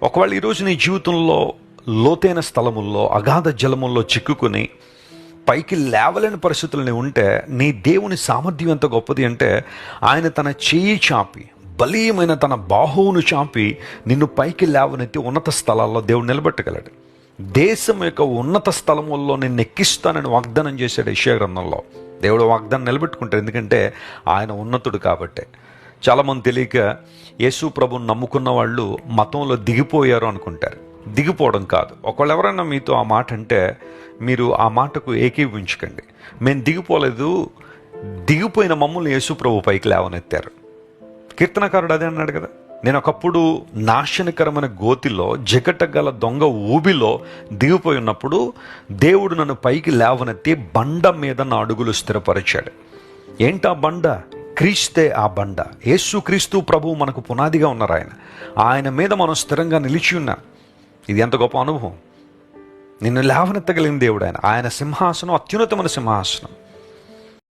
ఒకవేళ ఈరోజు నీ జీవితంలో లోతైన స్థలముల్లో అగాధ జలముల్లో చిక్కుకుని పైకి లేవలేని పరిస్థితులని ఉంటే నీ దేవుని సామర్థ్యం ఎంత గొప్పది అంటే ఆయన తన చెయ్యి చాపి బలీయమైన తన బాహువును చాపి నిన్ను పైకి లేవనెత్తి ఉన్నత స్థలాల్లో దేవుడు నిలబెట్టగలడు. దేశం యొక్క ఉన్నత స్థలముల్లో నిన్ను ఎక్కిస్తానని వాగ్దానం చేశాడు యెషయా గ్రంథంలో. దేవుడు వాగ్దానం నిలబెట్టుకుంటాడు, ఎందుకంటే ఆయన ఉన్నతుడు కాబట్టే. చాలామంది తెలియక యేసు ప్రభుని నమ్ముకున్న వాళ్ళు మతంలో దిగిపోయారు అనుకుంటారు. దిగిపోవడం కాదు. ఒకవేళ ఎవరైనా మీతో ఆ మాట అంటే మీరు ఆ మాటకు ఏకీభవించకండి. మేము దిగిపోలేదు, దిగిపోయిన మమ్మల్ని యేసు ప్రభు పైకి లేవనెత్తారు. కీర్తనకారుడు అదే అన్నాడు కదా, నేను ఒకప్పుడు నాశనకరమైన గోతిలో జగటగల దొంగ ఊబిలో దిగిపోయి ఉన్నప్పుడు దేవుడు నన్ను పైకి లేవనెత్తి బండ మీద నా అడుగులు స్థిరపరిచాడు. ఏంటా బండ? క్రీస్తే ఆ బండ. యేసు క్రీస్తు ప్రభువు మనకు పునాదిగా ఉన్నారు. ఆయన మీద మనం స్థిరంగా నిలిచి ఉన్నాం. ఇది ఎంత గొప్ప అనుభవం. నిన్ను లేవనెత్తగలిగిన దేవుడు ఆయన సింహాసనం అత్యున్నతమైన సింహాసనం.